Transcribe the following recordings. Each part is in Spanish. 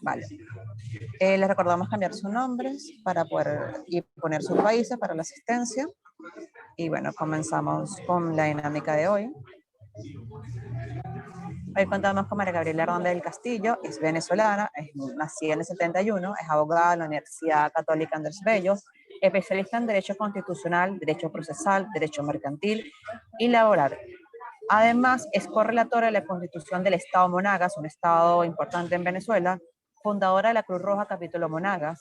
Vale. Les recordamos cambiar sus nombres para poder y poner sus países para la asistencia. Y bueno, comenzamos con la dinámica de hoy. Hoy contamos con María Gabriela Hernández del Castillo, es venezolana, es nacida en el 71, es abogada de la Universidad Católica Andrés Bello, especialista en Derecho Constitucional, Derecho Procesal, Derecho Mercantil y Laboral. Además, es correlatora de la Constitución del Estado Monagas, un estado importante en Venezuela, fundadora de la Cruz Roja Capítulo Monagas,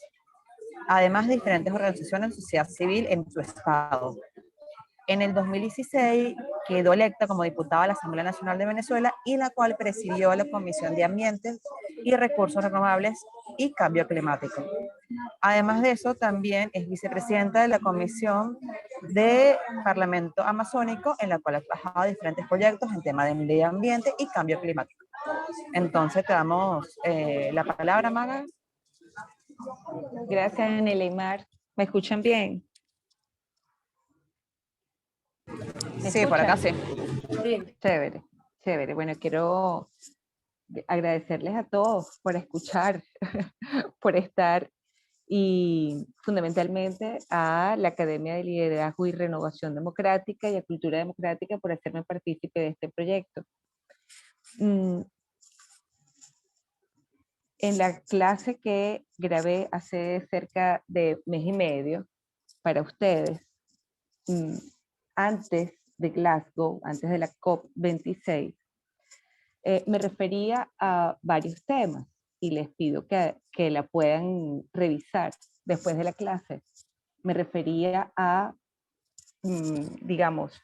además de diferentes organizaciones de sociedad civil en su estado. En el 2016 quedó electa como diputada de la Asamblea Nacional de Venezuela y la cual presidió la Comisión de Ambiente y Recursos Renovables y Cambio Climático. Además de eso, también es vicepresidenta de la Comisión de Parlamento Amazónico, en la cual ha trabajado diferentes proyectos en temas de medio ambiente y cambio climático. Entonces, te damos la palabra, Maga. Gracias, Neymar. ¿Me escuchan bien? Sí, por acá sí. Sí. Chévere, chévere. Bueno, quiero agradecerles a todos por escuchar, por estar y fundamentalmente a la Academia de Liderazgo y Renovación Democrática y a Cultura Democrática por hacerme partícipe de este proyecto. En la clase que grabé hace cerca de mes y medio para ustedes, antes de Glasgow, antes de la COP26, me refería a varios temas y les pido que la puedan revisar después de la clase. Me refería a, digamos,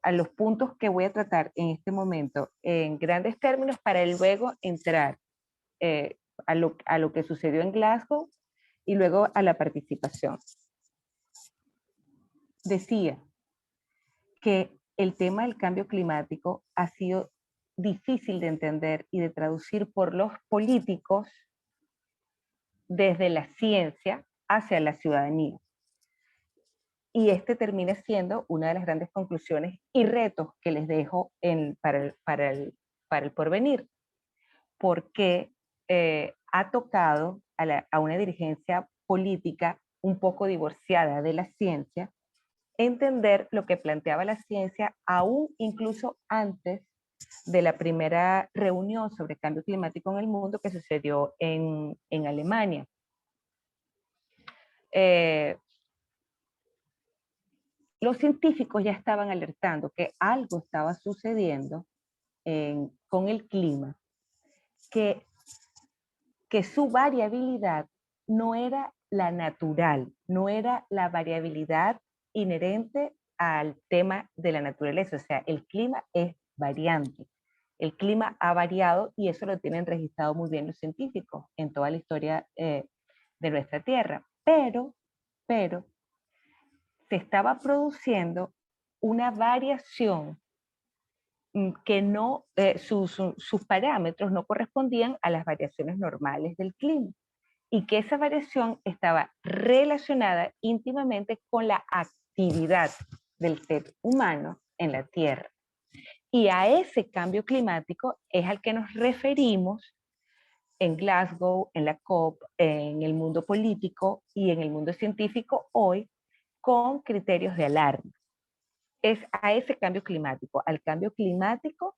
a los puntos que voy a tratar en este momento en grandes términos para luego entrar a lo que sucedió en Glasgow y luego a la participación. Decía que el tema del cambio climático ha sido difícil de entender y de traducir por los políticos desde la ciencia hacia la ciudadanía. Y este termina siendo una de las grandes conclusiones y retos que les dejo para el porvenir, porque ha tocado a una dirigencia política un poco divorciada de la ciencia entender lo que planteaba la ciencia aún incluso antes de la primera reunión sobre cambio climático en el mundo que sucedió en Alemania. Los científicos ya estaban alertando que algo estaba sucediendo con el clima, que su variabilidad no era la natural, no era la variabilidad inherente al tema de la naturaleza. O sea, el clima es variante. El clima ha variado y eso lo tienen registrado muy bien los científicos en toda la historia de nuestra Tierra. Pero se estaba produciendo una variación que no, sus parámetros no correspondían a las variaciones normales del clima y que esa variación estaba relacionada íntimamente con la actividad del ser humano en la Tierra. Y a ese cambio climático es al que nos referimos en Glasgow, en la COP, en el mundo político y en el mundo científico hoy con criterios de alarma. Es a ese cambio climático, al cambio climático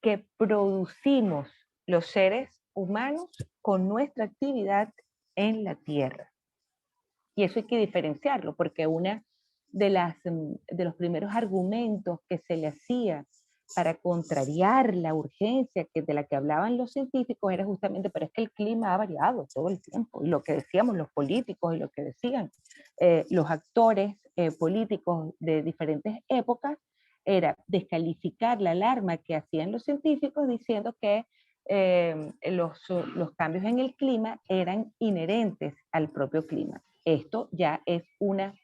que producimos los seres humanos con nuestra actividad en la Tierra. Y eso hay que diferenciarlo, porque uno de los primeros argumentos que se le hacía para contrariar la urgencia de la que hablaban los científicos era justamente, pero es que el clima ha variado todo el tiempo, y lo que decíamos los políticos y lo que decían los actores políticos de diferentes épocas era descalificar la alarma que hacían los científicos diciendo que los cambios en el clima eran inherentes al propio clima. Esto ya es una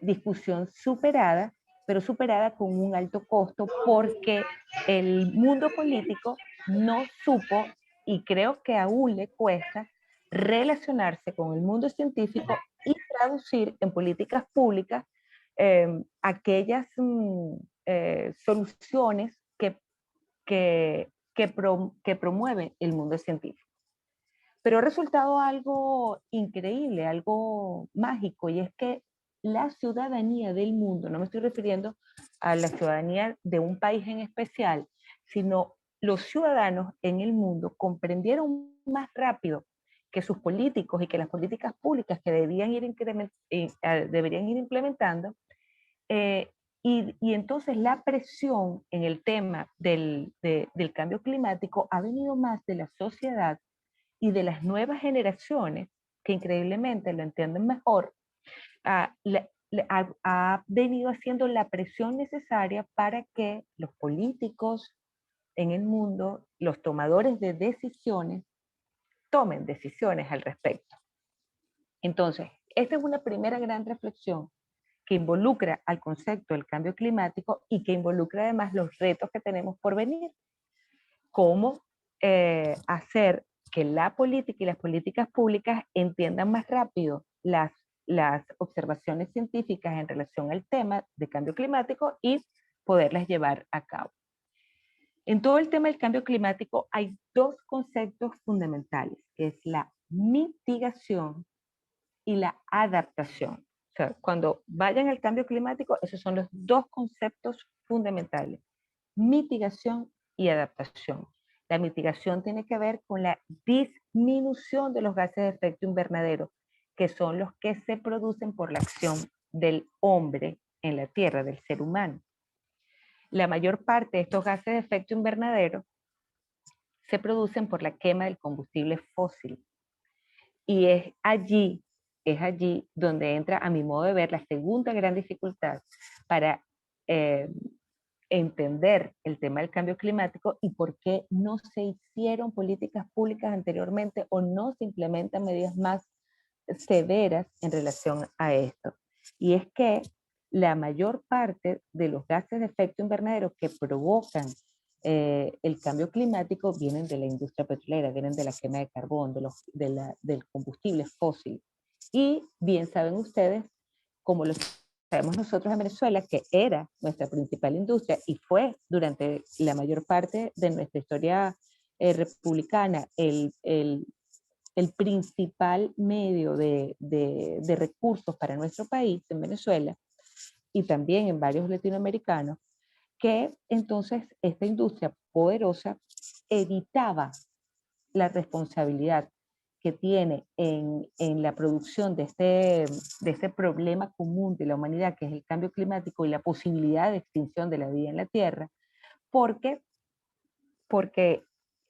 discusión superada, pero superada con un alto costo porque el mundo político no supo, y creo que aún le cuesta, relacionarse con el mundo científico y traducir en políticas públicas aquellas soluciones que promueve el mundo científico. Pero ha resultado algo increíble, algo mágico, y es que la ciudadanía del mundo, no me estoy refiriendo a la ciudadanía de un país en especial, sino los ciudadanos en el mundo comprendieron más rápido que sus políticos y que las políticas públicas que deberían ir implementando, eh, y entonces la presión en el tema del cambio climático ha venido más de la sociedad y de las nuevas generaciones, que increíblemente lo entienden mejor, ha venido haciendo la presión necesaria para que los políticos en el mundo, los tomadores de decisiones, tomen decisiones al respecto. Entonces, esta es una primera gran reflexión que involucra al concepto del cambio climático y que involucra además los retos que tenemos por venir. Cómo hacer que la política y las políticas públicas entiendan más rápido las observaciones científicas en relación al tema de cambio climático y poderlas llevar a cabo. En todo el tema del cambio climático hay dos conceptos fundamentales, que es la mitigación y la adaptación. O sea, cuando vayan al cambio climático, esos son los dos conceptos fundamentales, mitigación y adaptación. La mitigación tiene que ver con la disminución de los gases de efecto invernadero, que son los que se producen por la acción del hombre en la Tierra, del ser humano. La mayor parte de estos gases de efecto invernadero se producen por la quema del combustible fósil. Y es allí donde entra, a mi modo de ver, la segunda gran dificultad para entender el tema del cambio climático y por qué no se hicieron políticas públicas anteriormente o no se implementan medidas más severas en relación a esto. Y es que la mayor parte de los gases de efecto invernadero que provocan el cambio climático vienen de la industria petrolera, vienen de la quema de carbón, del combustible fósil. Y bien saben ustedes, como lo sabemos nosotros en Venezuela, que era nuestra principal industria y fue durante la mayor parte de nuestra historia republicana el principal medio de recursos para nuestro país, en Venezuela, y también en varios latinoamericanos, que entonces esta industria poderosa evitaba la responsabilidad que tiene en la producción de este problema común de la humanidad, que es el cambio climático y la posibilidad de extinción de la vida en la Tierra, porque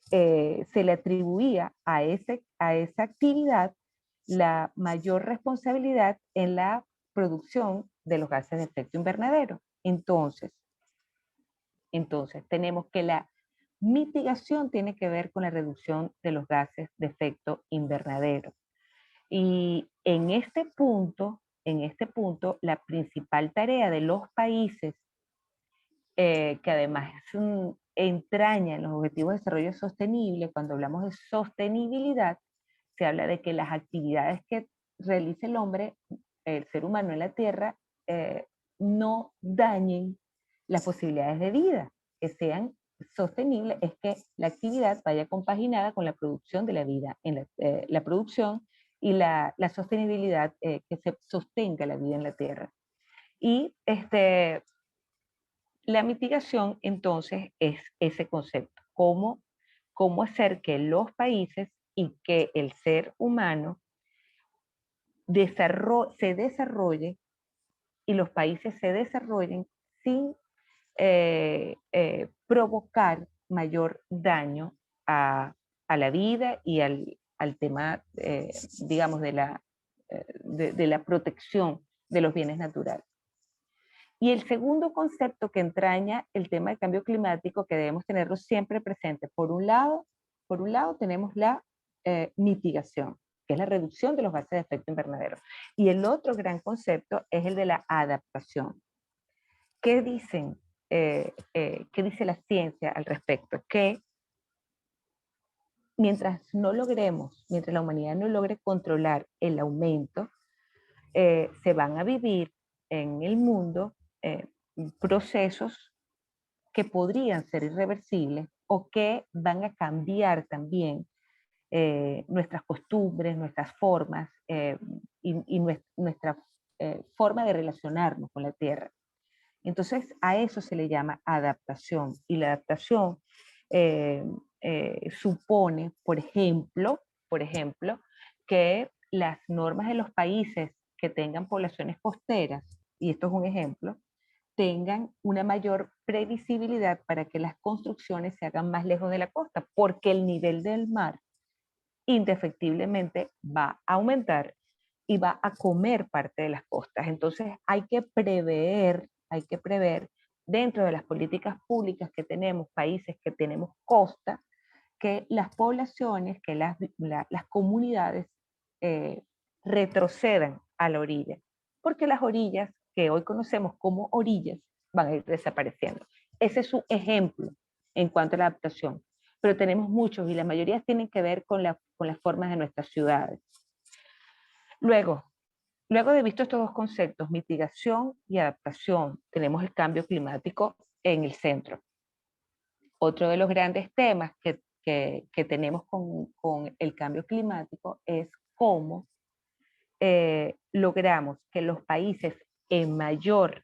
se le atribuía a esa actividad la mayor responsabilidad en la producción de los gases de efecto invernadero. Entonces tenemos que la mitigación tiene que ver con la reducción de los gases de efecto invernadero. Y en este punto, la principal tarea de los países, que además entrañan los objetivos de desarrollo sostenible, cuando hablamos de sostenibilidad, se habla de que las actividades que realice el hombre, el ser humano en la Tierra, no dañen las posibilidades de vida, que sean sostenibles, es que la actividad vaya compaginada con la producción de la vida, la producción y la sostenibilidad, que se sostenga la vida en la Tierra. Y la mitigación entonces es ese concepto, cómo hacer que los países y que el ser humano se desarrolle y los países se desarrollen sin provocar mayor daño a la vida y al tema, digamos, de la protección de los bienes naturales. Y el segundo concepto que entraña el tema del cambio climático, que debemos tenerlo siempre presente, por un lado tenemos la mitigación, que es la reducción de los gases de efecto invernadero. Y el otro gran concepto es el de la adaptación. ¿Qué dice la ciencia al respecto? Que mientras la humanidad no logre controlar el aumento, se van a vivir en el mundo procesos que podrían ser irreversibles o que van a cambiar también nuestras costumbres, nuestras formas y nuestra forma de relacionarnos con la tierra. Entonces, a eso se le llama adaptación. Y la adaptación supone, por ejemplo, que las normas de los países que tengan poblaciones costeras, y esto es un ejemplo, tengan una mayor previsibilidad para que las construcciones se hagan más lejos de la costa, porque el nivel del mar indefectiblemente va a aumentar y va a comer parte de las costas. Entonces hay que prever dentro de las políticas públicas que tenemos, países que tenemos costa, que las poblaciones, que las comunidades retrocedan a la orilla, porque las orillas que hoy conocemos como orillas van a ir desapareciendo. Ese es su ejemplo en cuanto a la adaptación, pero tenemos muchos y la mayoría tienen que ver con las formas de nuestras ciudades. Luego de visto estos dos conceptos, mitigación y adaptación, tenemos el cambio climático en el centro. Otro de los grandes temas que tenemos con el cambio climático es cómo logramos que los países en mayor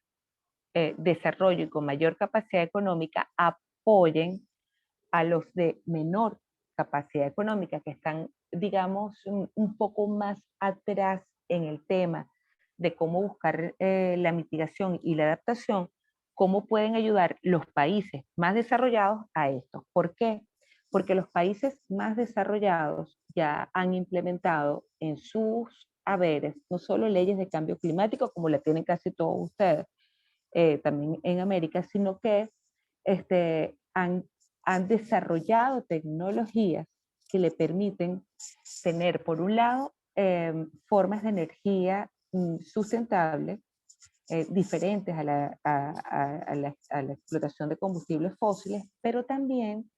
desarrollo y con mayor capacidad económica apoyen a los de menor capacidad económica, que están, digamos, un poco más atrás en el tema de cómo buscar la mitigación y la adaptación, cómo pueden ayudar los países más desarrollados a esto. ¿Por qué? Porque los países más desarrollados ya han implementado en sus haberes no solo leyes de cambio climático, como la tienen casi todos ustedes, también en América, sino que han desarrollado tecnologías que le permiten tener, por un lado, formas de energía sustentables, diferentes a la explotación de combustibles fósiles, pero también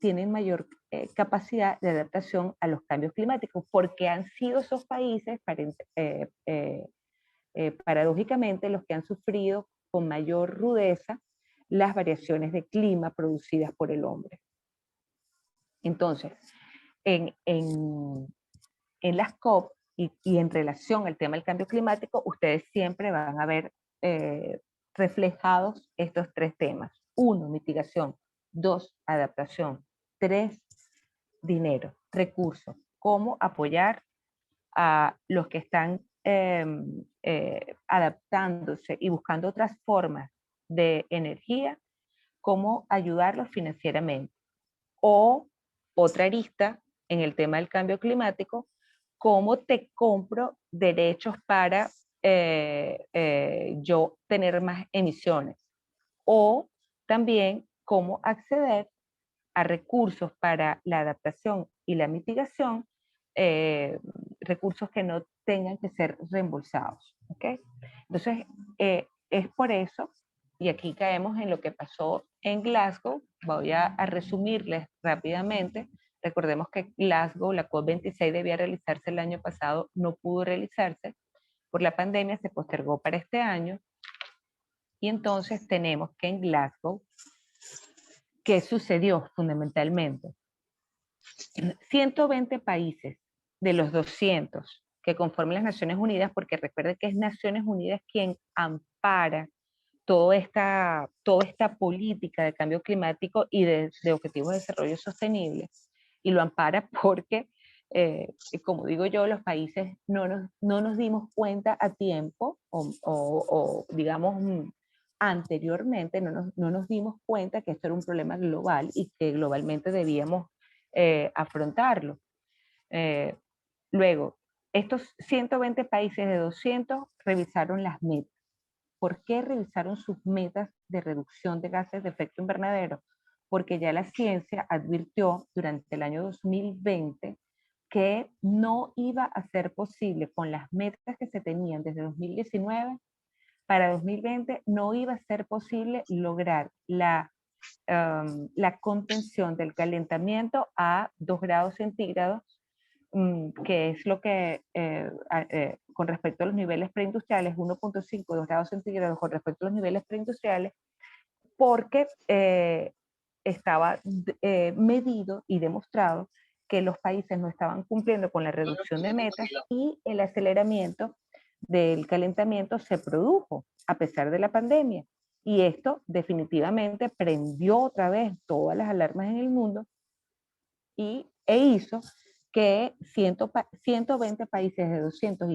tienen mayor capacidad de adaptación a los cambios climáticos, porque han sido esos países, paradójicamente, los que han sufrido con mayor rudeza las variaciones de clima producidas por el hombre. Entonces, en las COP y en relación al tema del cambio climático, ustedes siempre van a ver reflejados estos tres temas. 1, mitigación. 2, adaptación. 3, dinero, recursos. Cómo apoyar a los que están adaptándose y buscando otras formas de energía, cómo ayudarlos financieramente. O otra arista en el tema del cambio climático, cómo te compro derechos para yo tener más emisiones. O también cómo acceder a recursos para la adaptación y la mitigación, recursos que no tengan que ser reembolsados. ¿Okay? Entonces, es por eso, y aquí caemos en lo que pasó en Glasgow. Voy a resumirles rápidamente. Recordemos que Glasgow, la COP26, debía realizarse el año pasado, no pudo realizarse por la pandemia, se postergó para este año. Y entonces tenemos que en Glasgow, ¿qué sucedió fundamentalmente? 120 países de los 200 que conforman las Naciones Unidas, porque recuerden que es Naciones Unidas quien ampara toda esta política de cambio climático y de objetivos de desarrollo sostenible, y lo ampara porque, como digo yo, los países no nos dimos cuenta a tiempo, o digamos anteriormente, no nos dimos cuenta que esto era un problema global y que globalmente debíamos afrontarlo. Luego, estos 120 países de 200 revisaron las metas. ¿Por qué revisaron sus metas de reducción de gases de efecto invernadero? Porque ya la ciencia advirtió durante el año 2020 que no iba a ser posible con las metas que se tenían desde 2019, para 2020 no iba a ser posible lograr la contención del calentamiento a 2 grados centígrados, que es lo que con respecto a los niveles preindustriales, 1.5, 2 grados centígrados con respecto a los niveles preindustriales, porque estaba medido y demostrado que los países no estaban cumpliendo con la reducción de metas y el aceleramiento del calentamiento se produjo a pesar de la pandemia. Y esto definitivamente prendió otra vez todas las alarmas en el mundo e hizo que 120 países de 200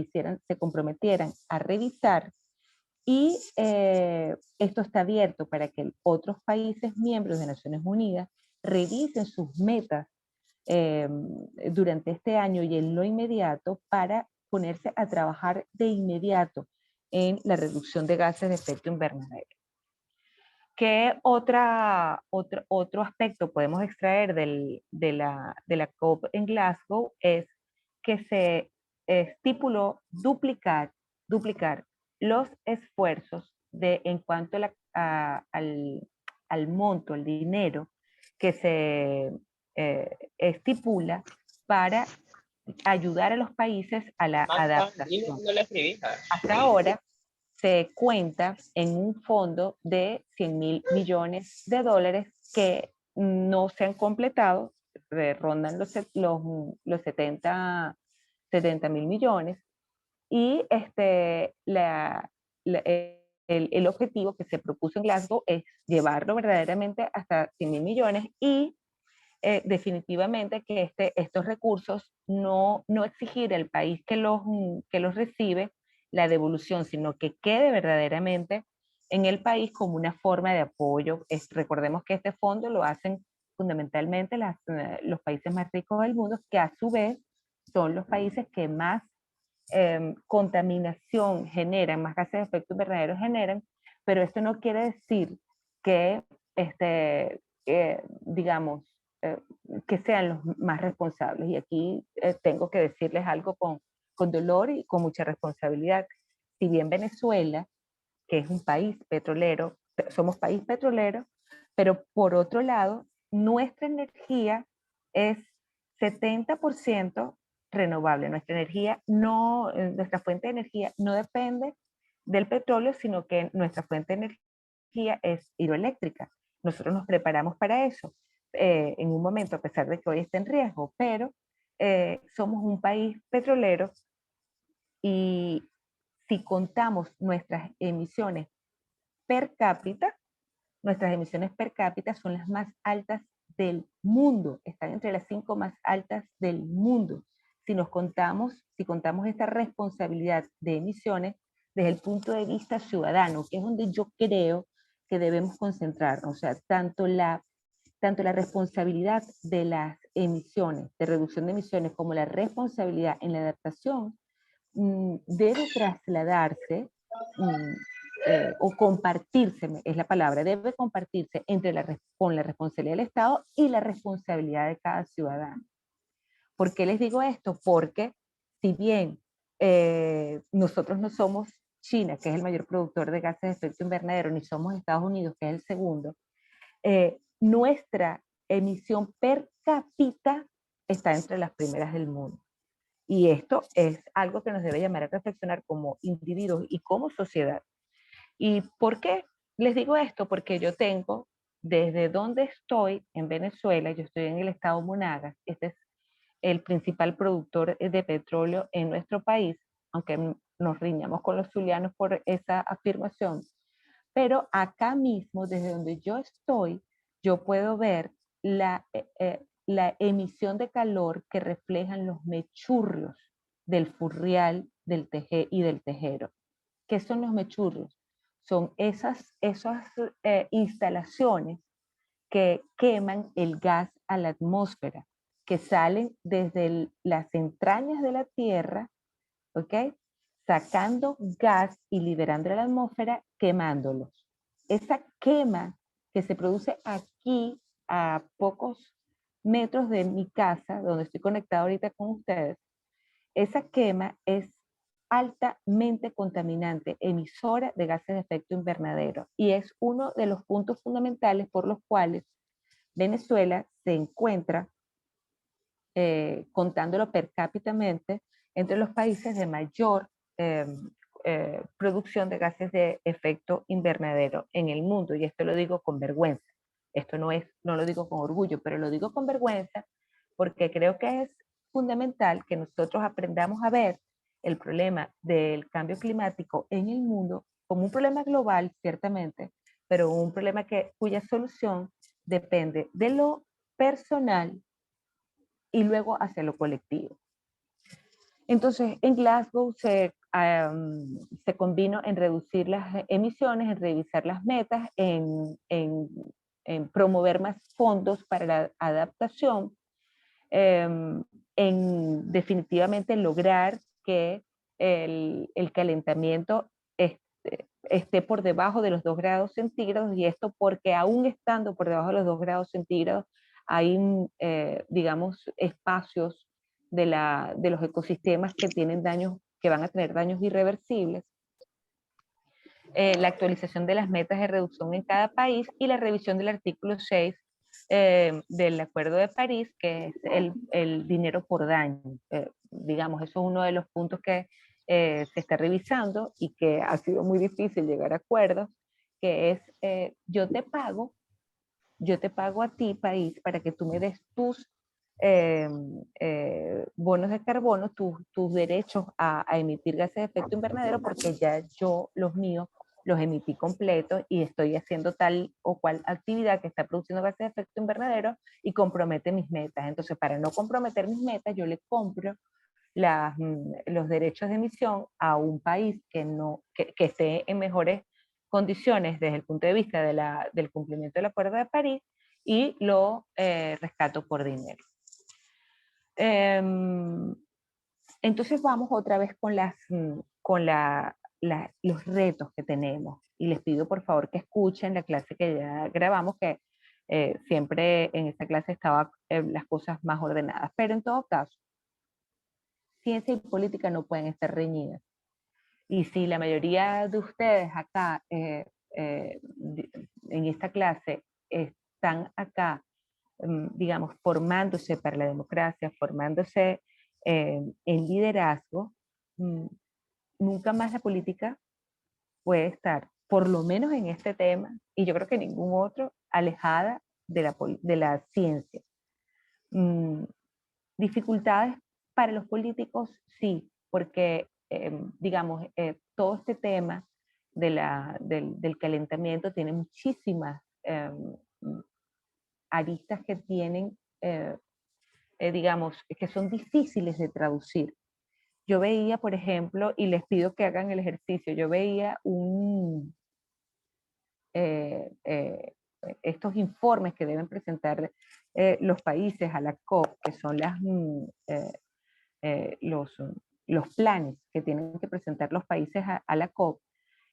se comprometieran a revisar y esto está abierto para que otros países miembros de Naciones Unidas revisen sus metas durante este año y en lo inmediato para ponerse a trabajar de inmediato en la reducción de gases de efecto invernadero. ¿Qué otro aspecto podemos extraer de la COP en Glasgow? Es que se estipuló duplicar los esfuerzos en cuanto al monto, el dinero que se estipula para ayudar a los países a la adaptación. Hasta ahora se cuenta en un fondo de 100.000 millones de dólares que no se han completado, rondan los 70.000 millones, y el objetivo que se propuso en Glasgow es llevarlo verdaderamente hasta 100.000 millones y definitivamente que estos recursos no exigir al país que los recibe la devolución, sino que quede verdaderamente en el país como una forma de apoyo. Recordemos que este fondo lo hacen fundamentalmente los países más ricos del mundo, que a su vez son los países que más contaminación generan, más gases de efecto invernadero generan, pero esto no quiere decir que, digamos, que sean los más responsables. Y aquí tengo que decirles algo con dolor y con mucha responsabilidad. Si bien Venezuela, que es un país petrolero, somos país petrolero, pero por otro lado, nuestra energía es 70% renovable. Nuestra fuente de energía no depende del petróleo, sino que nuestra fuente de energía es hidroeléctrica. Nosotros nos preparamos para eso en un momento, a pesar de que hoy está en riesgo, pero somos un país petrolero y si contamos nuestras emisiones per cápita son las más altas del mundo, están entre las 5 más altas del mundo. Si contamos esta responsabilidad de emisiones desde el punto de vista ciudadano, que es donde yo creo que debemos concentrarnos, o sea, tanto la responsabilidad de las emisiones, de reducción de emisiones, como la responsabilidad en la adaptación, debe trasladarse o compartirse, es la palabra, debe compartirse con la responsabilidad del Estado y la responsabilidad de cada ciudadano. ¿Por qué les digo esto? Porque si bien nosotros no somos China, que es el mayor productor de gases de efecto invernadero, ni somos Estados Unidos, que es el segundo, nuestra emisión per cápita está entre las primeras del mundo. Y esto es algo que nos debe llamar a reflexionar como individuos y como sociedad. ¿Y por qué les digo esto? Porque yo tengo, desde donde estoy, en Venezuela, yo estoy en el estado Monagas, este es el principal productor de petróleo en nuestro país, aunque nos riñamos con los zulianos por esa afirmación, pero acá mismo, desde donde yo estoy, yo puedo ver la emisión de calor que reflejan los mechurrios del furrial y del tejero. ¿Qué son los mechurrios? Son esas instalaciones que queman el gas a la atmósfera, que salen desde las entrañas de la Tierra, ¿ok? Sacando gas y liberando a la atmósfera, quemándolos. Esa quema que se produce aquí a pocos metros de mi casa, donde estoy conectada ahorita con ustedes, esa quema es altamente contaminante, emisora de gases de efecto invernadero, y es uno de los puntos fundamentales por los cuales Venezuela se encuentra, contándolo per cápitamente, entre los países de mayor producción de gases de efecto invernadero en el mundo, y esto lo digo con vergüenza. Esto no lo digo con orgullo, pero lo digo con vergüenza porque creo que es fundamental que nosotros aprendamos a ver el problema del cambio climático en el mundo como un problema global, ciertamente, pero un problema cuya solución depende de lo personal y luego hacia lo colectivo. Entonces, en Glasgow se convino en reducir las emisiones, en revisar las metas, en promover más fondos para la adaptación, en definitivamente lograr que el calentamiento esté por debajo de los 2 grados centígrados, y esto porque aún estando por debajo de los 2 grados centígrados hay, digamos, espacios de los ecosistemas que tienen daños, que van a tener daños irreversibles. La actualización de las metas de reducción en cada país y la revisión del artículo 6 del Acuerdo de París, que es el dinero por daño. Digamos, eso es uno de los puntos que se está revisando y que ha sido muy difícil llegar a acuerdos, que es yo te pago a ti, país, para que tú me des tus bonos de carbono, tus derechos a emitir gases de efecto invernadero, porque ya yo los míos los emití completos y estoy haciendo tal o cual actividad que está produciendo gases de efecto invernadero y compromete mis metas. Entonces, para no comprometer mis metas, yo le compro los derechos de emisión a un país que esté en mejores condiciones desde el punto de vista del cumplimiento del Acuerdo de París, y lo rescato por dinero. Entonces vamos otra vez con los retos que tenemos, y les pido por favor que escuchen la clase que ya grabamos, que siempre en esta clase estaban las cosas más ordenadas, pero en todo caso, ciencia y política no pueden estar reñidas. Y si la mayoría de ustedes acá en esta clase están acá, digamos, formándose para la democracia, formándose en liderazgo, nunca más la política puede estar, por lo menos en este tema, y yo creo que ningún otro, alejada de la ciencia. Dificultades para los políticos, sí, porque, digamos, todo este tema del calentamiento tiene muchísimas aristas que tienen, digamos, que son difíciles de traducir. Yo veía, por ejemplo, y les pido que hagan el ejercicio, yo veía estos informes que deben presentar los países a la COP, que son los planes que tienen que presentar los países a la COP,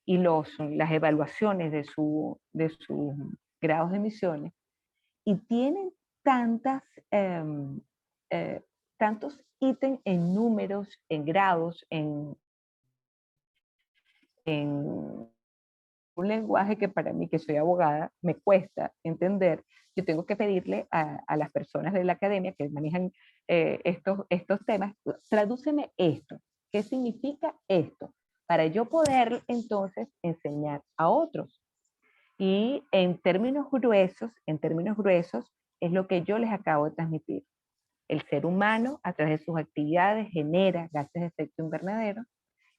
y las evaluaciones de sus grados de emisiones, y tienen tantos ítems en números, en grados, en un lenguaje que para mí, que soy abogada, me cuesta entender. Yo tengo que pedirle a las personas de la academia que manejan estos temas, tradúceme esto, ¿qué significa esto? Para yo poder entonces enseñar a otros. Y en términos gruesos, es lo que yo les acabo de transmitir. El ser humano, a través de sus actividades, genera gases de efecto invernadero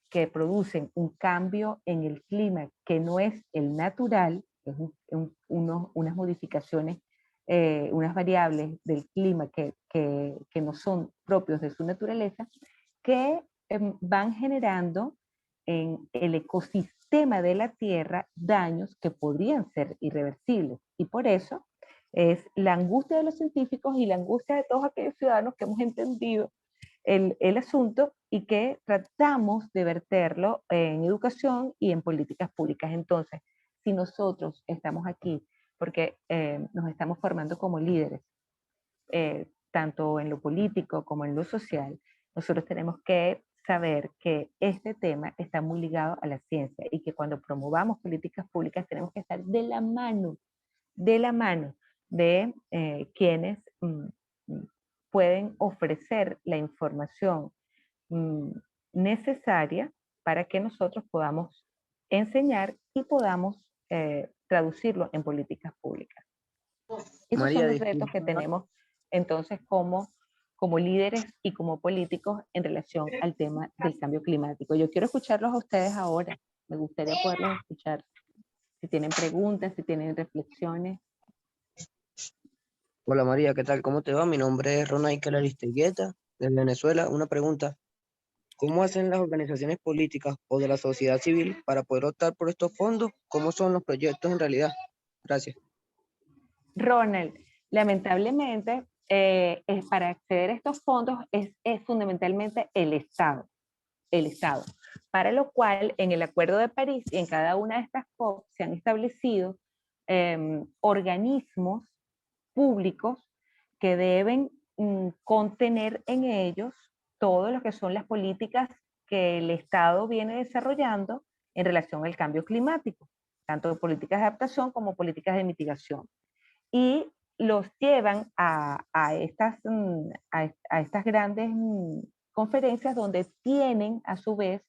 que producen un cambio en el clima que no es el natural, es unas modificaciones, unas variables del clima que no son propios de su naturaleza, que van generando en el ecosistema de la Tierra daños que podrían ser irreversibles. Y por eso es la angustia de los científicos y la angustia de todos aquellos ciudadanos que hemos entendido el asunto y que tratamos de verterlo en educación y en políticas públicas. Entonces, si nosotros estamos aquí porque nos estamos formando como líderes, tanto en lo político como en lo social, nosotros tenemos que saber que este tema está muy ligado a la ciencia, y que cuando promovamos políticas públicas tenemos que estar de la mano de quienes pueden ofrecer la información necesaria para que nosotros podamos enseñar y podamos traducirlo en políticas públicas. Esos María, son los retos que tenemos entonces como líderes y como políticos en relación al tema del cambio climático. Yo quiero escucharlos a ustedes ahora. Me gustaría poderlos escuchar. Si tienen preguntas, si tienen reflexiones. Hola María, ¿qué tal? ¿Cómo te va? Mi nombre es Ronaikel Aristeguieta, de Venezuela. Una pregunta. ¿Cómo hacen las organizaciones políticas o de la sociedad civil para poder optar por estos fondos? ¿Cómo son los proyectos en realidad? Gracias. Ronald, lamentablemente, para acceder a estos fondos es fundamentalmente el Estado, para lo cual en el Acuerdo de París y en cada una de estas COP se han establecido organismos públicos que deben contener en ellos todo lo que son las políticas que el Estado viene desarrollando en relación al cambio climático, tanto políticas de adaptación como políticas de mitigación. Y los llevan a estas grandes conferencias donde tienen a su vez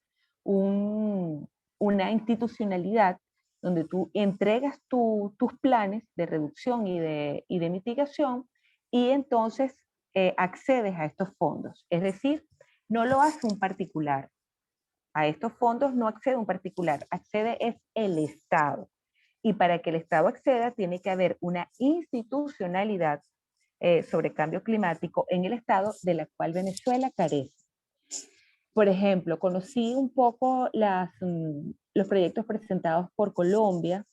una institucionalidad donde tú entregas tus planes de reducción y de mitigación y entonces accedes a estos fondos. Es decir, no lo hace un particular. A estos fondos no accede un particular, accede es el Estado. Y para que el Estado acceda tiene que haber una institucionalidad sobre cambio climático en el Estado de la cual Venezuela carece. Por ejemplo, conocí un poco los proyectos presentados por Colombia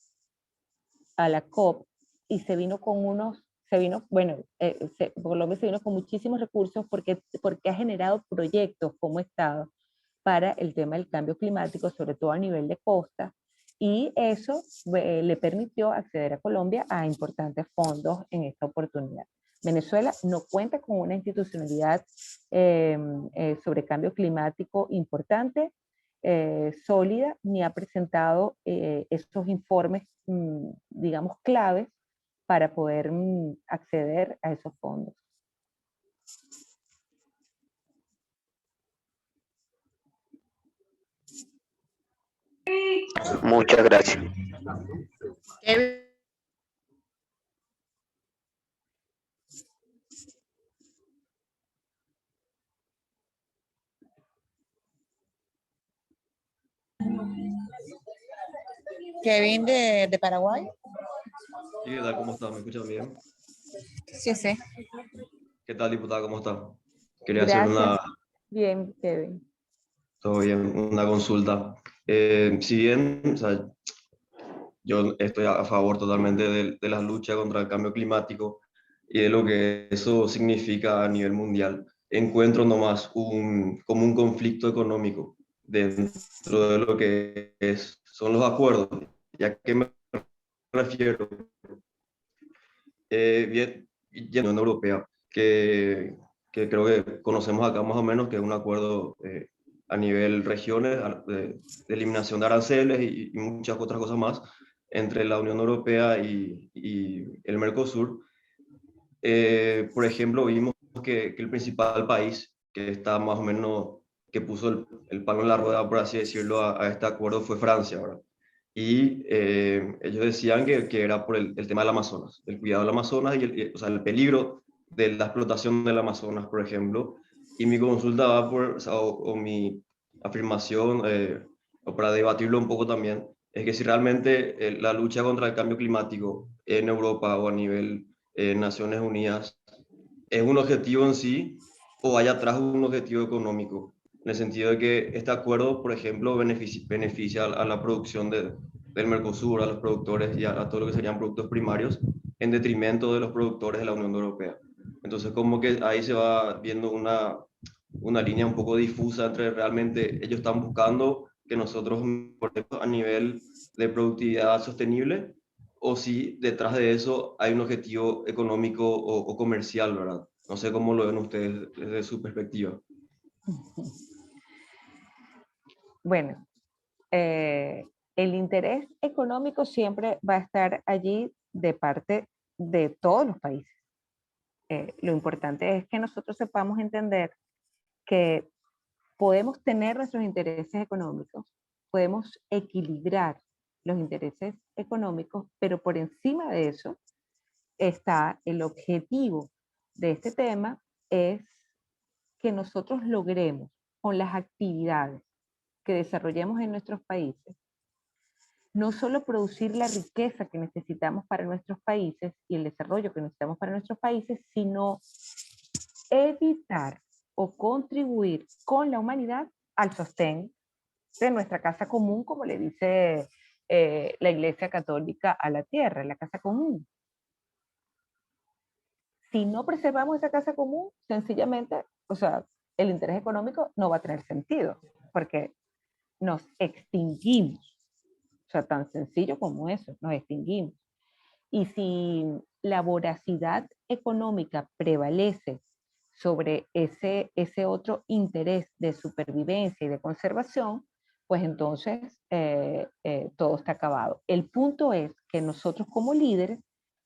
a la COP y Colombia se vino con muchísimos recursos porque ha generado proyectos como Estado para el tema del cambio climático, sobre todo a nivel de costa, y eso le permitió acceder a Colombia a importantes fondos en esta oportunidad. Venezuela no cuenta con una institucionalidad sobre cambio climático importante, sólida, ni ha presentado estos informes, digamos, claves para poder acceder a esos fondos. Muchas gracias. Kevin de Paraguay. ¿Y qué tal? ¿Cómo está? ¿Me escuchan bien? Sí, sí. ¿Qué tal, diputada? ¿Cómo está? Quería hacer Gracias. Bien, Kevin. todo bien, una consulta. Si bien, o sea, yo estoy a favor totalmente de la lucha contra el cambio climático y de lo que eso significa a nivel mundial, encuentro nomás como un conflicto económico dentro de lo que son los acuerdos. ¿Y a qué me refiero? Bien, y en la Unión Europea, que creo que conocemos acá más o menos, que es un acuerdo a nivel regiones, de eliminación de aranceles y muchas otras cosas más entre la Unión Europea y el Mercosur. Por ejemplo, vimos que el principal país que está más o menos, que puso el palo en la rueda, por así decirlo, a este acuerdo fue Francia, ¿verdad? Y ellos decían que era por el tema del Amazonas, el cuidado del Amazonas o sea, el peligro de la explotación del Amazonas, por ejemplo. Y mi consulta va por, o mi afirmación, o para debatirlo un poco también, es que si realmente la lucha contra el cambio climático en Europa o a nivel Naciones Unidas es un objetivo en sí o hay atrás un objetivo económico, en el sentido de que este acuerdo, por ejemplo, beneficia a la producción del Mercosur, a los productores y a todo lo que serían productos primarios, en detrimento de los productores de la Unión Europea. Entonces, como que ahí se va viendo una línea un poco difusa entre realmente ellos están buscando que nosotros, por ejemplo, a nivel de productividad sostenible, o si detrás de eso hay un objetivo económico o comercial, ¿verdad? No sé cómo lo ven ustedes desde su perspectiva. Bueno, el interés económico siempre va a estar allí de parte de todos los países. Lo importante es que nosotros sepamos entender que podemos tener nuestros intereses económicos, podemos equilibrar los intereses económicos, pero por encima de eso está el objetivo de este tema es que nosotros logremos con las actividades que desarrollemos en nuestros países, no solo producir la riqueza que necesitamos para nuestros países y el desarrollo que necesitamos para nuestros países, sino evitar o contribuir con la humanidad al sostén de nuestra casa común, como le dice la Iglesia Católica a la tierra, la casa común. Si no preservamos esa casa común, sencillamente, o sea, el interés económico no va a tener sentido, porque nos extinguimos. O sea, tan sencillo como eso, nos extinguimos. Y si la voracidad económica prevalece sobre ese otro interés de supervivencia y de conservación, pues entonces todo está acabado. El punto es que nosotros como líderes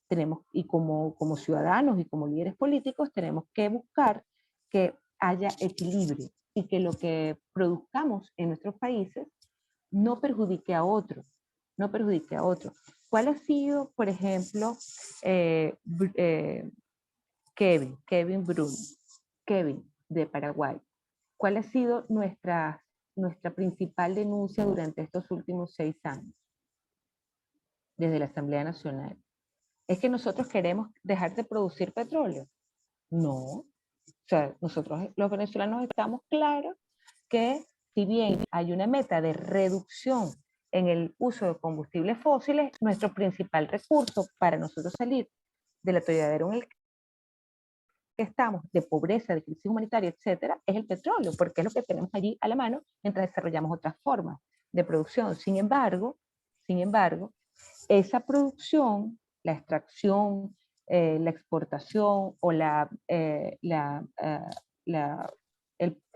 tenemos, y como ciudadanos y como líderes políticos, tenemos que buscar que haya equilibrio y que lo que produzcamos en nuestros países no perjudique a otros, no perjudique a otros. ¿Cuál ha sido, por ejemplo, Kevin Bruno, Kevin de Paraguay? ¿Cuál ha sido nuestra principal denuncia durante estos últimos 6 años desde la Asamblea Nacional? ¿Es que nosotros queremos dejar de producir petróleo? No. O sea, nosotros los venezolanos estamos claros que si bien hay una meta de reducción en el uso de combustibles fósiles, nuestro principal recurso para nosotros salir del atolladero en el que estamos, de pobreza, de crisis humanitaria, etcétera, es el petróleo, porque es lo que tenemos allí a la mano mientras desarrollamos otras formas de producción. Sin embargo, esa producción, la extracción, la exportación o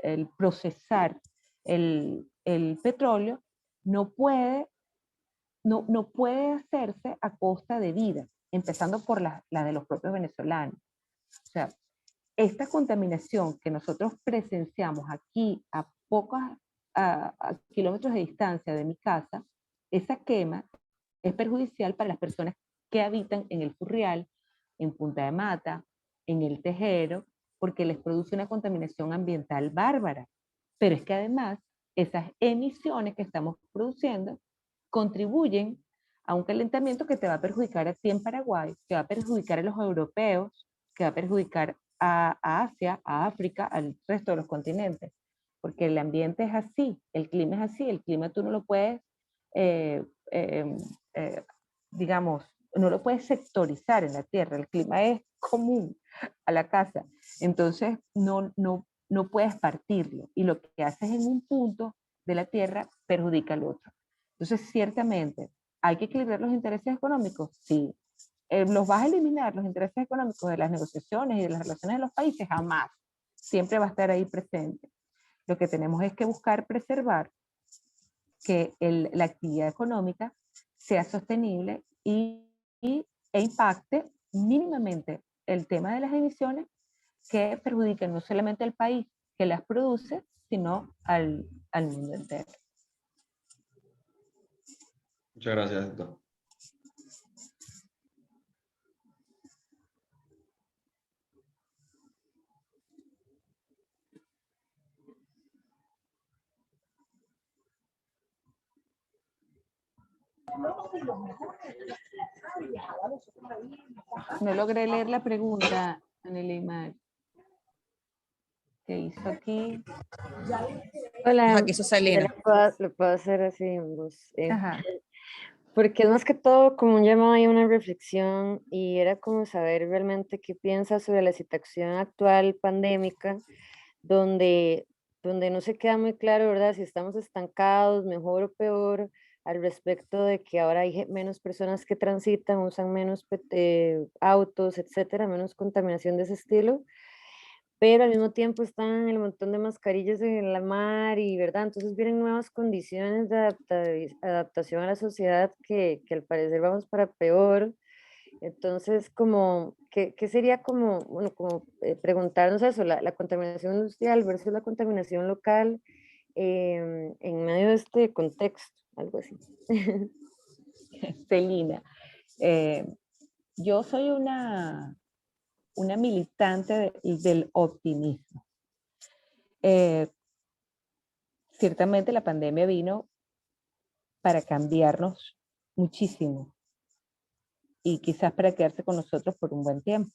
el procesar el petróleo no puede hacerse a costa de vida, empezando por la de los propios venezolanos. O sea, esta contaminación que nosotros presenciamos aquí a kilómetros de distancia de mi casa, esa quema es perjudicial para las personas que habitan en el Furrial, en Punta de Mata, en el Tejero, porque les produce una contaminación ambiental bárbara. Pero es que además esas emisiones que estamos produciendo contribuyen a un calentamiento que te va a perjudicar a ti en Paraguay, que va a perjudicar a los europeos, que va a perjudicar a Asia, a África, al resto de los continentes. Porque el ambiente es así, el clima es así, el clima tú no lo puedes, eh, eh, digamos, no lo puedes sectorizar en la Tierra, el clima es común a la casa. Entonces, no puedes partirlo. Y lo que haces en un punto de la Tierra perjudica al otro. Entonces, ciertamente, ¿hay que equilibrar los intereses económicos? Sí. ¿Los vas a eliminar los intereses económicos de las negociaciones y de las relaciones de los países? Jamás. Siempre va a estar ahí presente. Lo que tenemos es que buscar preservar que la actividad económica sea sostenible e impacte mínimamente el tema de las emisiones que perjudiquen no solamente al país que las produce, sino al mundo entero. Muchas gracias, doctor. No logré leer la pregunta, Anelimar. ¿Qué hizo aquí? Hola, Aquí Salina. lo puedo hacer así en voz. Ajá. Porque es más que todo como un llamado y una reflexión y era como saber realmente qué piensas sobre la situación actual pandémica, donde, donde no se queda muy claro, ¿verdad? Si estamos estancados, mejor o peor, al respecto de que ahora hay menos personas que transitan, usan menos autos, etcétera, menos contaminación de ese estilo, pero al mismo tiempo están el montón de mascarillas en la mar y, ¿verdad? Entonces vienen nuevas condiciones de adaptación a la sociedad que al parecer vamos para peor. Entonces, como, ¿qué sería como, bueno, como preguntarnos eso, la contaminación industrial versus la contaminación local en medio de este contexto, algo así? Celina, yo soy una una militante del optimismo. Ciertamente la pandemia vino para cambiarnos muchísimo y quizás para quedarse con nosotros por un buen tiempo.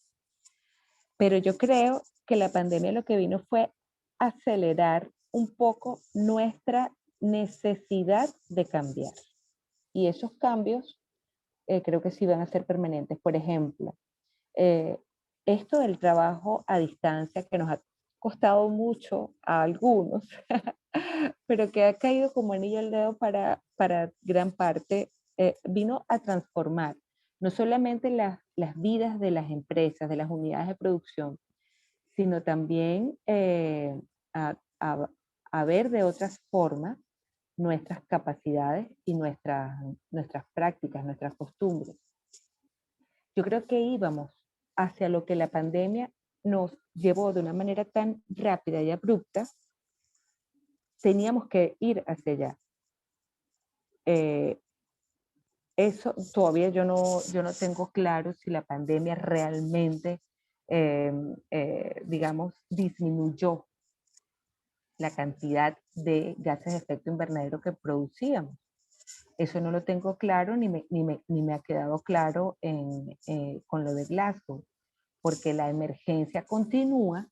Pero yo creo que la pandemia lo que vino fue acelerar un poco nuestra necesidad de cambiar. Y esos cambios creo que sí van a ser permanentes. Por ejemplo, esto del trabajo a distancia que nos ha costado mucho a algunos, pero que ha caído como anillo al dedo para gran parte, vino a transformar no solamente las vidas de las empresas, de las unidades de producción, sino también a ver de otras formas nuestras capacidades y nuestras prácticas, nuestras costumbres. Yo creo que íbamos hacia lo que la pandemia nos llevó de una manera tan rápida y abrupta, teníamos que ir hacia allá. Eso todavía yo no tengo claro si la pandemia realmente, digamos, disminuyó la cantidad de gases de efecto invernadero que producíamos. Eso no lo tengo claro ni me ha quedado claro con lo de Glasgow, porque la emergencia continúa,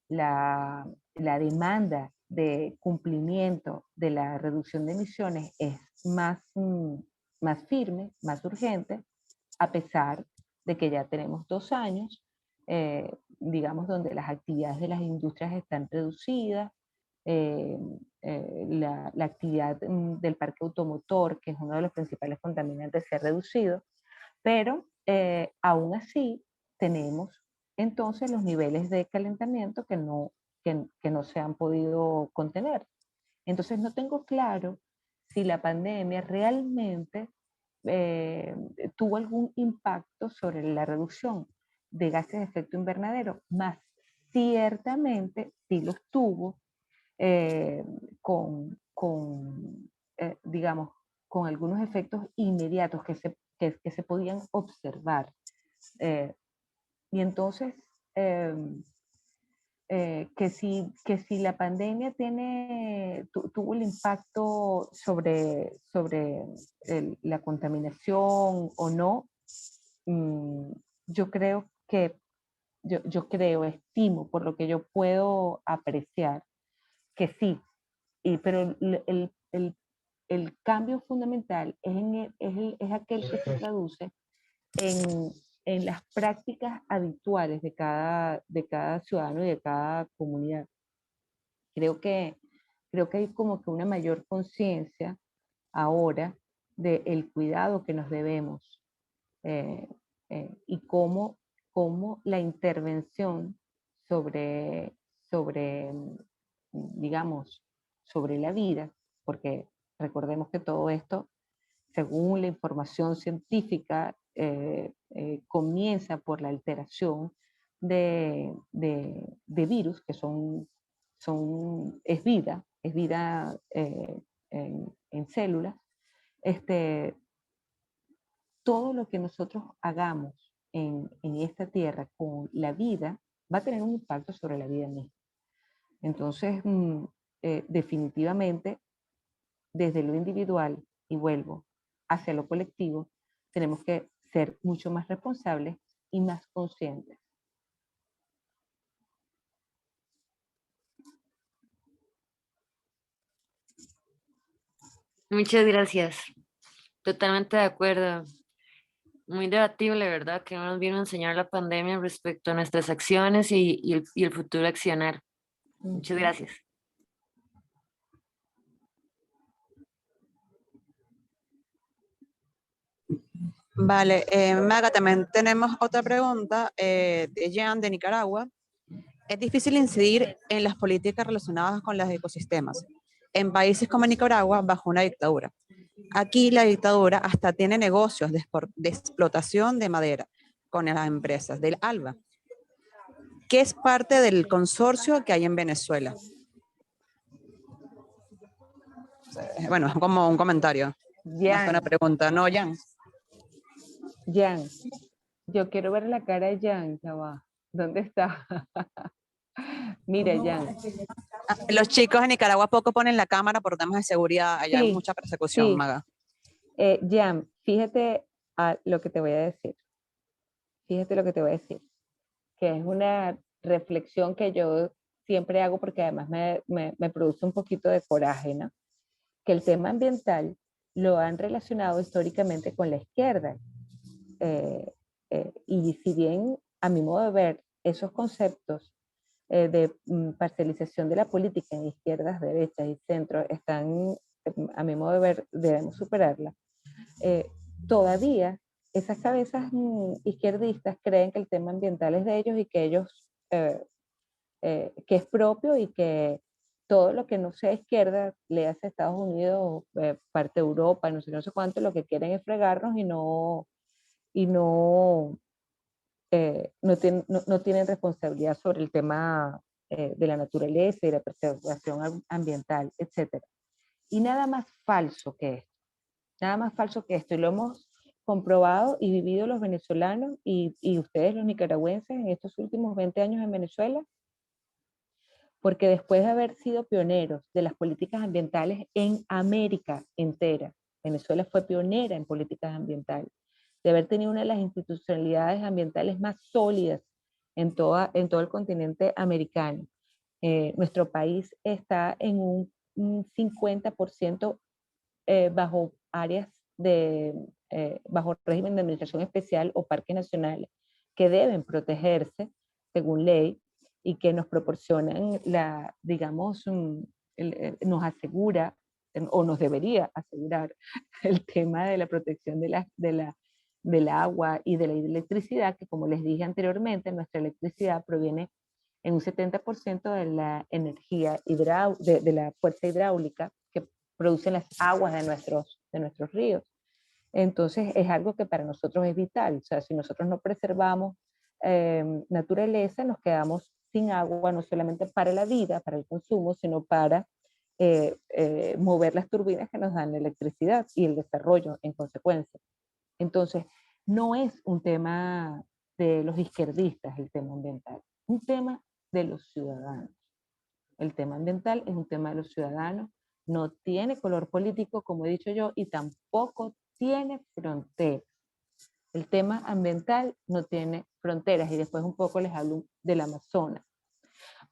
la demanda de cumplimiento de la reducción de emisiones es más firme, más urgente, a pesar de que ya tenemos 2 años, digamos, donde las actividades de las industrias están reducidas, la actividad del parque automotor, que es uno de los principales contaminantes, se ha reducido, pero aún así tenemos entonces los niveles de calentamiento que no se han podido contener. Entonces no tengo claro si la pandemia realmente tuvo algún impacto sobre la reducción de gases de efecto invernadero, más ciertamente sí los tuvo, digamos, con algunos efectos inmediatos que se podían observar. Y entonces, que si la pandemia tuvo el impacto sobre la contaminación o no, yo creo que, estimo, por lo que yo puedo apreciar, que sí, pero el cambio fundamental es aquel que se traduce en las prácticas habituales de cada ciudadano y de cada comunidad. Creo que hay como que una mayor conciencia ahora del cuidado que nos debemos y cómo la intervención sobre, digamos, sobre la vida, porque recordemos que todo esto, según la información científica, comienza por la alteración de virus, que es vida en células. Todo lo que nosotros hagamos en esta tierra con la vida va a tener un impacto sobre la vida misma. Entonces, definitivamente, desde lo individual, y vuelvo, hacia lo colectivo, tenemos que ser mucho más responsables y más conscientes. Muchas gracias. Totalmente de acuerdo. Muy debatible, ¿verdad? Que nos vino a enseñar la pandemia respecto a nuestras acciones y el futuro accionar. Muchas gracias. Vale, Maga, también tenemos otra pregunta de Jean de Nicaragua. Es difícil incidir en las políticas relacionadas con los ecosistemas en países como Nicaragua bajo una dictadura. Aquí la dictadura hasta tiene negocios de explotación de madera con las empresas del ALBA, que es parte del consorcio que hay en Venezuela. Bueno, es como un comentario, más que una pregunta, ¿no, Jan? Jan, yo quiero ver la cara de Jan, ya va. ¿Dónde está? Mira, Jan. Los chicos en Nicaragua poco ponen la cámara por temas de seguridad. Allá hay Sí, mucha persecución, sí. Maga. Jan, fíjate lo que te voy a decir. Fíjate lo que te voy a decir. Que es una reflexión que yo siempre hago porque además me produce un poquito de coraje, ¿no? Que el tema ambiental lo han relacionado históricamente con la izquierda. Y si bien, a mi modo de ver, esos conceptos de parcialización de la política en izquierdas, derechas y centro están, a mi modo de ver, debemos superarla. Todavía esas cabezas izquierdistas creen que el tema ambiental es de ellos y que ellos, que es propio y que todo lo que no sea izquierda, le hace a Estados Unidos, parte de Europa, no sé cuánto, lo que quieren es fregarnos y no tienen responsabilidad sobre el tema de la naturaleza y la preservación ambiental, etc. Y nada más falso que esto, nada más falso que esto, y lo hemos comprobado y vivido los venezolanos y ustedes los nicaragüenses en estos últimos 20 años en Venezuela, porque después de haber sido pioneros de las políticas ambientales en América entera, Venezuela fue pionera en políticas ambientales, de haber tenido una de las institucionalidades ambientales más sólidas en todo el continente americano. Nuestro país está en un 50% bajo áreas bajo régimen de administración especial o parques nacionales que deben protegerse según ley y que nos proporcionan digamos, nos asegura o nos debería asegurar el tema de la protección del agua y de la electricidad, que como les dije anteriormente, nuestra electricidad proviene en un 70% de la energía de la fuerza hidráulica que producen las aguas de nuestros ríos. Entonces es algo que para nosotros es vital. O sea, si nosotros no preservamos naturaleza, nos quedamos sin agua, no solamente para la vida, para el consumo, sino para mover las turbinas que nos dan la electricidad y el desarrollo en consecuencia. Entonces, no es un tema de los izquierdistas el tema ambiental, un tema de los ciudadanos. El tema ambiental es un tema de los ciudadanos, no tiene color político, como he dicho yo, y tampoco tiene fronteras. El tema ambiental no tiene fronteras, y después un poco les hablo del Amazonas.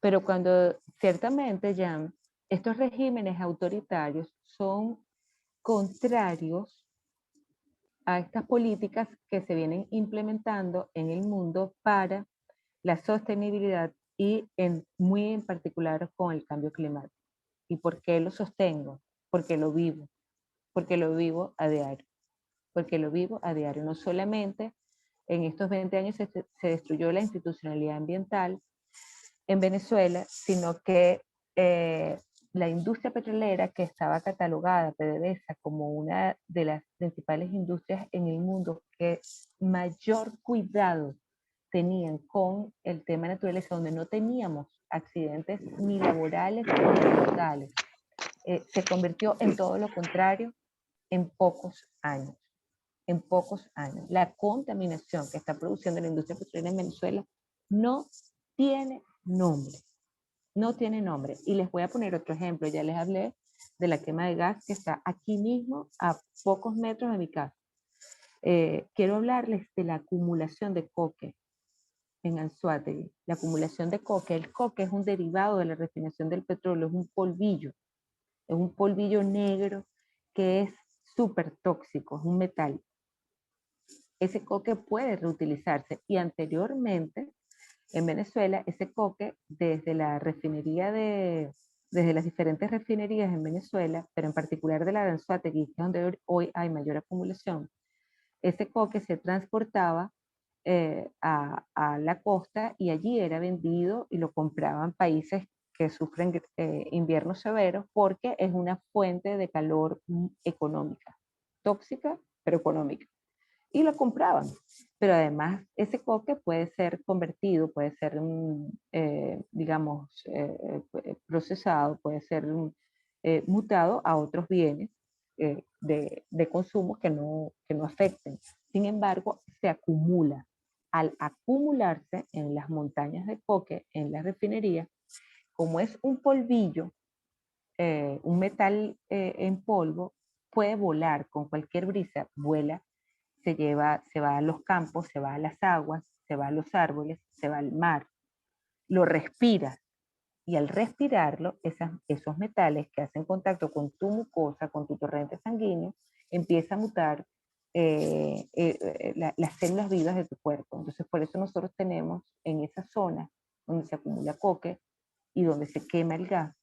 Pero cuando ciertamente ya estos regímenes autoritarios son contrarios a estas políticas que se vienen implementando en el mundo para la sostenibilidad y muy en particular con el cambio climático. ¿Y por qué lo sostengo? Porque lo vivo a diario, porque lo vivo a diario. No solamente en estos 20 años se destruyó la institucionalidad ambiental en Venezuela, sino que la industria petrolera, que estaba catalogada, PDVSA, como una de las principales industrias en el mundo que mayor cuidado tenían con el tema de naturaleza, donde no teníamos accidentes ni laborales ni ambientales, se convirtió en todo lo contrario en pocos años. En pocos años. La contaminación que está produciendo la industria petrolera en Venezuela no tiene nombre. No tiene nombre. Y les voy a poner otro ejemplo. Ya les hablé de la quema de gas que está aquí mismo a pocos metros de mi casa. Quiero hablarles de la acumulación de coque en Anzoátegui. La acumulación de coque. El coque es un derivado de la refinación del petróleo, es un polvillo negro que es súper tóxico, es un metal. Ese coque puede reutilizarse y anteriormente en Venezuela ese coque desde las diferentes refinerías en Venezuela, pero en particular de la de Anzoátegui, que es donde hoy hay mayor acumulación, ese coque se transportaba a la costa y allí era vendido y lo compraban países que sufren inviernos severos porque es una fuente de calor económica, tóxica pero económica. Y lo compraban. Pero además ese coque puede ser convertido, puede ser, digamos, procesado, puede ser mutado a otros bienes de consumo que no afecten. Sin embargo, se acumula al acumularse en las montañas de coque, en la refinería, como es un polvillo, un metal en polvo, puede volar con cualquier brisa, vuela, se va a los campos, se va a las aguas, se va a los árboles, se va al mar, lo respira. Y al respirarlo, esos metales que hacen contacto con tu mucosa, con tu torrente sanguíneo, empieza a mutar las células vivas de tu cuerpo. Entonces, por eso nosotros tenemos en esa zona donde se acumula coque y donde se quema el gas,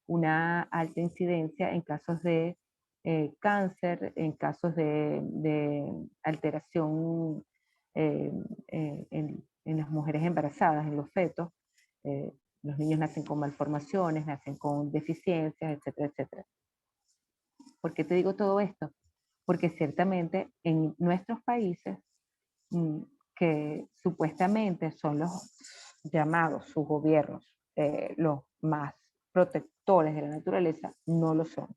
una alta incidencia en casos de cáncer, en casos de alteración en las mujeres embarazadas, en los fetos. Los niños nacen con malformaciones, nacen con deficiencias, etcétera, etcétera. ¿Por qué te digo todo esto? Porque ciertamente en nuestros países, que supuestamente son los llamados, sus gobiernos, los más protectores de la naturaleza, no lo son.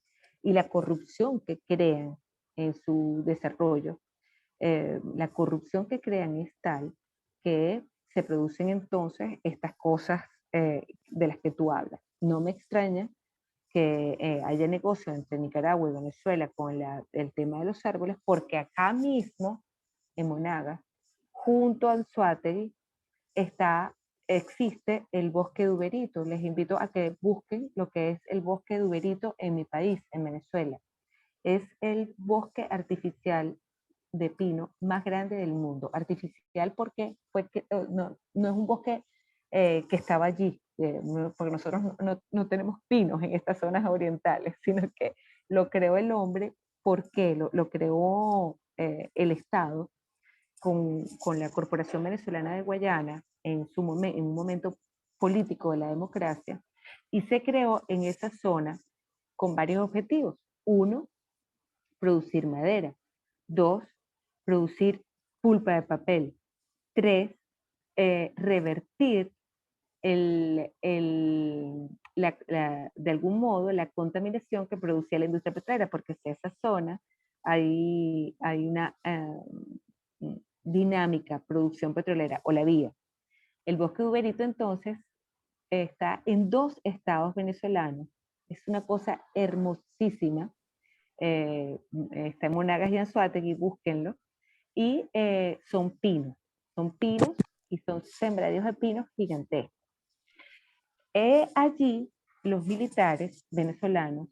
Y la corrupción que crean en su desarrollo, la corrupción que crean es tal que se producen entonces estas cosas de las que tú hablas. No me extraña que haya negocio entre Nicaragua y Venezuela con el tema de los árboles, porque acá mismo, en Monagas, junto al Anzoátegui, existe el bosque de Uberito. Les invito a que busquen lo que es el bosque de Uberito en mi país, en Venezuela. Es el bosque artificial de pino más grande del mundo. Artificial porque no es un bosque que estaba allí, porque nosotros no tenemos pinos en estas zonas orientales, sino que lo creó el hombre porque lo creó el Estado con la Corporación Venezolana de Guayana en un momento político de la democracia, y se creó en esa zona con varios objetivos. Uno, producir madera. Dos, producir pulpa de papel. Tres, revertir de algún modo la contaminación que producía la industria petrolera, porque en esa zona hay una dinámica producción petrolera, o la había. El bosque de Uberito entonces está en 2 estados venezolanos. Es una cosa hermosísima. Está en Monagas y Anzoátegui, búsquenlo. Y son pinos y son sembradíos de pinos gigantescos. Allí los militares venezolanos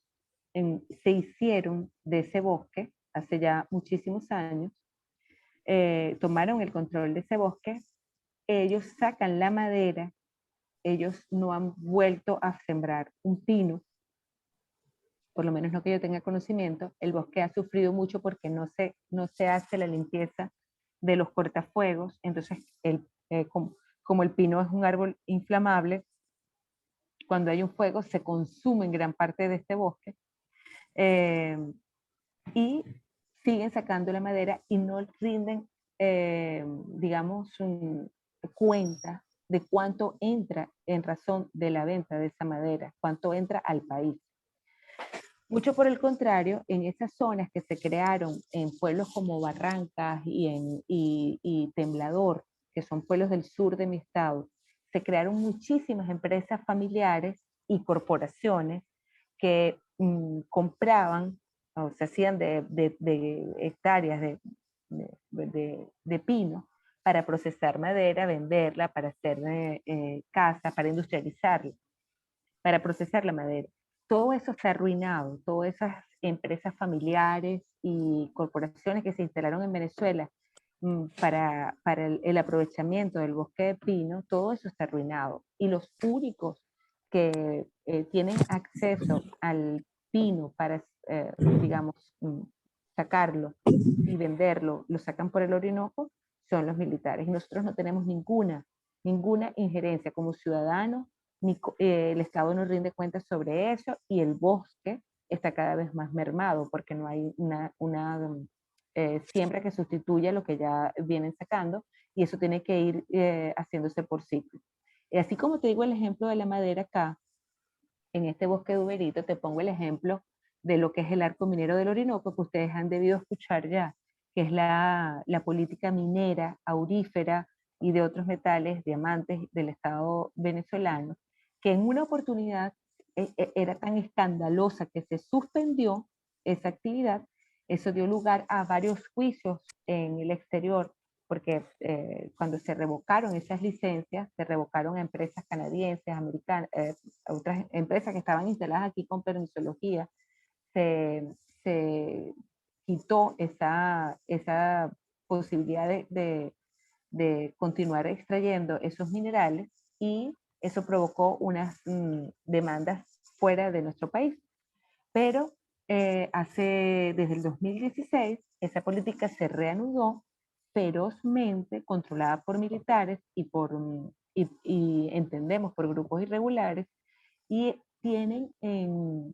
se hicieron de ese bosque hace ya muchísimos años, tomaron el control de ese bosque, ellos sacan la madera, ellos no han vuelto a sembrar un pino, por lo menos no que yo tenga conocimiento. El bosque ha sufrido mucho porque no se hace la limpieza de los cortafuegos, entonces como el pino es un árbol inflamable, cuando hay un fuego se consume en gran parte de este bosque, y siguen sacando la madera y no rinden, digamos, cuenta de cuánto entra en razón de la venta de esa madera, cuánto entra al país. Mucho por el contrario, en esas zonas que se crearon en pueblos como Barrancas y Temblador, que son pueblos del sur de mi estado, se crearon muchísimas empresas familiares y corporaciones que compraban, o se hacían de hectáreas de pino para procesar madera, venderla, para hacer casa, para industrializarla, para procesar la madera. Todo eso se ha arruinado, todas esas empresas familiares y corporaciones que se instalaron en Venezuela para el aprovechamiento del bosque de pino, todo eso está arruinado. Y los únicos que tienen acceso al pino para, digamos, sacarlo y venderlo, lo sacan por el Orinoco, son los militares. Y nosotros no tenemos ninguna injerencia como ciudadanos, el Estado no rinde cuentas sobre eso, y el bosque está cada vez más mermado porque no hay una siembra que sustituya lo que ya vienen sacando, y eso tiene que ir haciéndose por ciclo. Y así como te digo el ejemplo de la madera acá, en este bosque de Uberito, te pongo el ejemplo de lo que es el arco minero del Orinoco, que ustedes han debido escuchar ya, que es la política minera, aurífera, y de otros metales, diamantes del Estado venezolano, que en una oportunidad era tan escandalosa que se suspendió esa actividad. Eso dio lugar a varios juicios en el exterior, porque cuando se revocaron esas licencias, se revocaron a empresas canadienses, americanas, otras empresas que estaban instaladas aquí con permisología, se quitó esa posibilidad de continuar extrayendo esos minerales, y eso provocó unas demandas fuera de nuestro país. Pero desde el 2016 esa política se reanudó ferozmente, controlada por militares y entendemos por grupos irregulares, y tienen en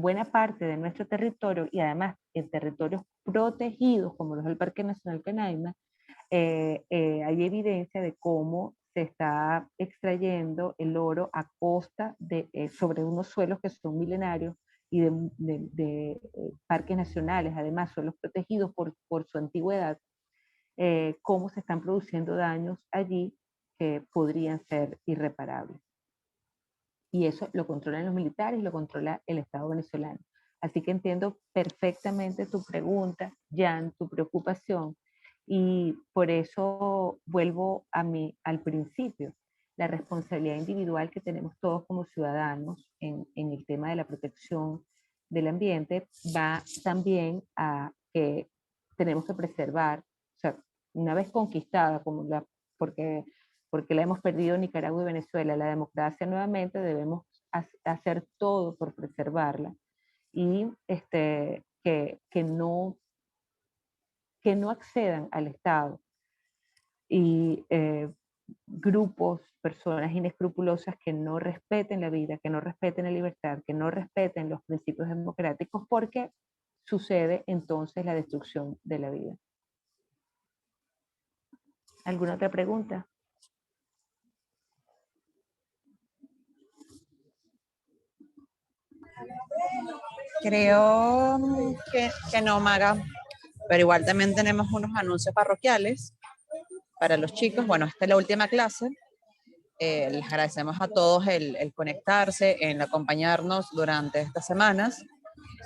buena parte de nuestro territorio, y además en territorios protegidos como los del Parque Nacional Canaima, hay evidencia de cómo se está extrayendo el oro a costa sobre unos suelos que son milenarios y de parques nacionales, además suelos protegidos por su antigüedad, cómo se están produciendo daños allí que podrían ser irreparables. Y eso lo controlan los militares y lo controla el Estado venezolano. Así que entiendo perfectamente tu pregunta, Jan, tu preocupación, y por eso vuelvo al principio, la responsabilidad individual que tenemos todos como ciudadanos en el tema de la protección del ambiente va también a que tenemos que preservar, o sea, una vez conquistada, porque la hemos perdido Nicaragua y Venezuela, la democracia nuevamente, debemos hacer todo por preservarla, y que no accedan al Estado y grupos, personas inescrupulosas que no respeten la vida, que no respeten la libertad, que no respeten los principios democráticos, porque sucede entonces la destrucción de la vida. ¿Alguna otra pregunta? Creo que no, Maga, pero igual también tenemos unos anuncios parroquiales para los chicos. Bueno, esta es la última clase. Les agradecemos a todos el conectarse, el acompañarnos durante estas semanas.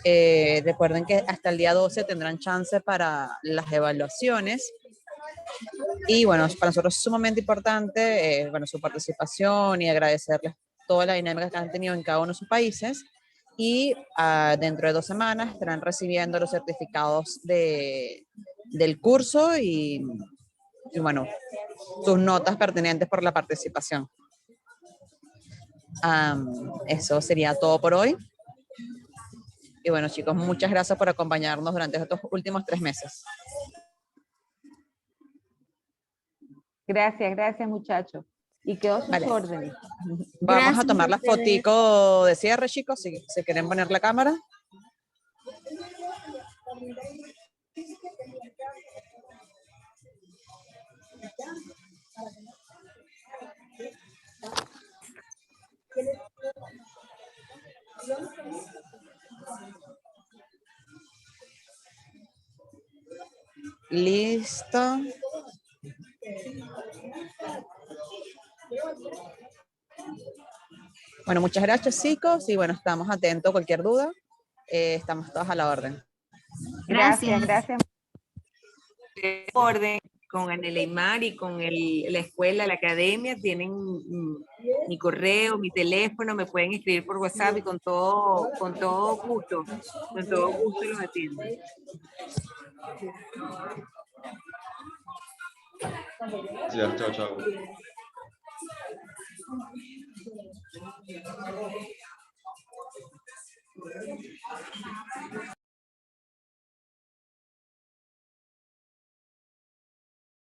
Recuerden que hasta el día 12 tendrán chance para las evaluaciones. Y bueno, para nosotros es sumamente importante su participación, y agradecerles toda la dinámica que han tenido en cada uno de sus países. Y dentro de 2 semanas estarán recibiendo los certificados del curso y bueno, sus notas pertinentes por la participación. Eso sería todo por hoy. Y bueno, chicos, muchas gracias por acompañarnos durante estos últimos 3 meses. Gracias muchachos. Y quedó sus órdenes. Vamos a tomar la fotico de cierre, chicos, si quieren poner la cámara. Listo. Bueno, muchas gracias, chicos, y bueno, estamos atentos a cualquier duda. Estamos todos a la orden. Gracias. Orden con Aneleimar y con la escuela, la academia, tienen mi correo, mi teléfono, me pueden escribir por WhatsApp y con todo gusto los atiendo. Ya, chao, chao.